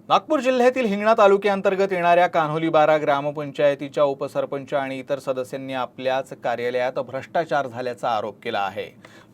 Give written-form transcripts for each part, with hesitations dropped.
नागपूर जिल्ह्यातील हिंगणा तालुक्याअंतर्गत येणाऱ्या कान्होली बारा ग्रामपंचायतीच्या उपसरपंच आणि इतर सदस्यांनी आपल्याच कार्यालयात भ्रष्टाचार झाल्याचा आरोप केला आहे।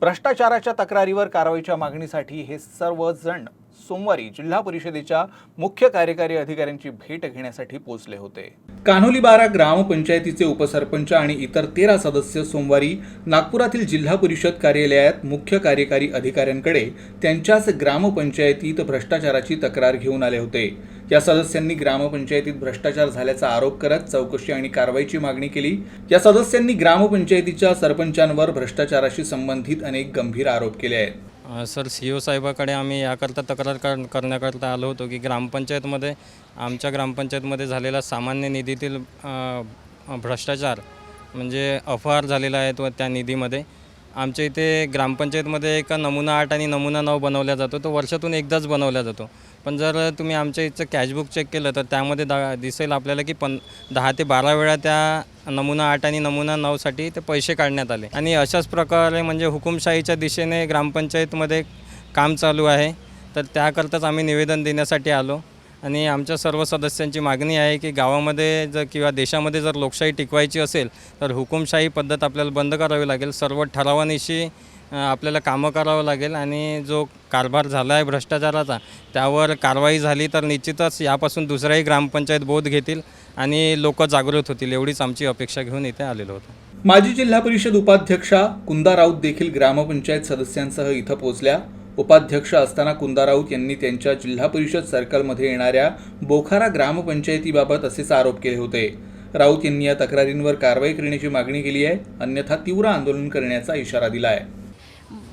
भ्रष्टाचाराच्या तक्रारीवर कारवाईच्या मागणीसाठी हे सर्वजण सोमवारी जिल्हा परिषदेच्या मुख्य कार्यकारी अधिकाऱ्यांची भेट घेण्यासाठी पोहोचले होते। कान्होली बारा ग्रामपंचायतीचे उपसरपंच आणि इतर 13 सदस्य सोमवारी नागपुरातील जिल्हा परिषद कार्यालयात मुख्य कार्यकारी अधिकाऱ्यांकडे त्यांच्याच ग्रामपंचायतीत भ्रष्टाचाराची तक्रार घेऊन आले होते। या सदस्यांनी ग्रामपंचायतीत भ्रष्टाचार झाल्याचा आरोप करत चौकशी आणि कारवाईची मागणी केली। या सदस्यांनी ग्रामपंचायतीच्या सरपंचांवर भ्रष्टाचाराशी संबंधित अनेक गंभीर आरोप केले आहेत। सर सीओ साहेबाकडे आम्ही याकरता तक्रार करण्याकरता आलो होतो की ग्रामपंचायतमध्ये आमच्या ग्रामपंचायतमध्ये झालेला सामान्य निधीतील भ्रष्टाचार म्हणजे अपहार झालेला आहे तो त्या निधीमध्ये आमच्या इथे ग्रामपंचायतमध्ये एक नमुना 8 आणि नमुना 9 बनवला जातो। तो वर्षातून एकदाच बनवला जातो। पण जर तुम्ही आमच्या इथचं कॅशबुक चेक केलं तर त्यामध्ये दिसेल आपल्याला की 10 ते 12 वेळा त्या नमुना 8 आणि नमुना 9 साठी ते पैसे काढण्यात आले आणि अशाच प्रकारे म्हणजे हुकुमशाहीच्या दिशेने ग्रामपंचायतमध्ये काम चालू आहे। तर त्याकरताच आम्ही निवेदन देण्यासाठी आलो आणि आमच्या सर्व सदस्यांची मागणी आहे की गावामध्ये जर किंवा देशामध्ये जर लोकशाही टिकवायची असेल तर हुकुमशाही पद्धत आपल्याला बंद करावी लागेल। सर्व ठरावानिशी आपल्याला कामं करावं लागेल आणि जो कारभार झाला आहे भ्रष्टाचाराचा त्यावर कारवाई झाली तर निश्चितच यापासून दुसऱ्याही ग्रामपंचायत बोध घेतील आणि लोक जागृत होतील, एवढीच आमची अपेक्षा घेऊन इथे आलेलो होतो। माजी जिल्हा परिषद उपाध्यक्षा कुंदा राऊत देखील ग्रामपंचायत सदस्यांसह इथं पोहोचल्या। उपाध्यक्ष असताना कुंदा राऊत यांनी त्यांच्या जिल्हा परिषद सर्कलमध्ये येणाऱ्या बोखारा ग्रामपंचायतीबाबत असेच आरोप केले होते। राऊत यांनी या तक्रारींवर कारवाई करण्याची मागणी केली आहे, अन्यथा तीव्र आंदोलन करण्याचा इशारा दिला आहे।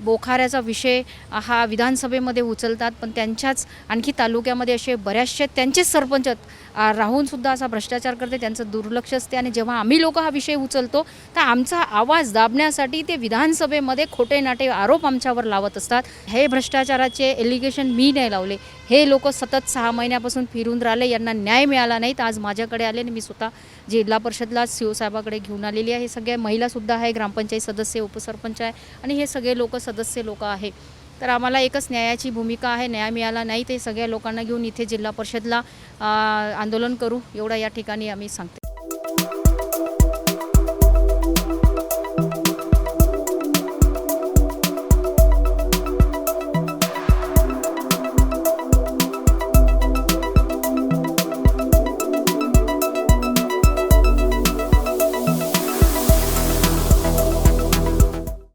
बोखाऱ्याचा विषय हा विधानसभेमध्ये उचलतात, पण त्यांच्याच आणखी तालुक्यामध्ये असे बऱ्याचशे त्यांचेच सरपंच राहूनसुद्धा असा भ्रष्टाचार करते, त्यांचं दुर्लक्ष असते आणि जेव्हा आम्ही लोक हा विषय उचलतो तर आमचा आवाज दाबण्यासाठी ते विधानसभेमध्ये खोटे नाटे आरोप आमच्यावर लावत असतात। हे भ्रष्टाचाराचे एलिगेशन मी नाही लावले, हे लोक सतत 6 महिन्यापासून फिरून राहिले, यांना न्याय मिळाला नाही। तर आज माझ्याकडे आले आणि मी स्वतः जिल्हा परिषदला सीओ साहेबाकडे घेऊन आलेली आहे। हे सगळे महिलासुद्धा आहे, ग्रामपंचायत सदस्य, उपसरपंच आहे आणि हे सगळे लोक सदस्य लोक आहे। तर आम्हाला एकच न्यायाची भूमिका आहे, न्याय मिळाला नाही ते सगळ्या लोकांना घेऊन इथे जिल्हा परिषदला आंदोलन करू, एवढा या ठिकाणी आम्ही सांगते।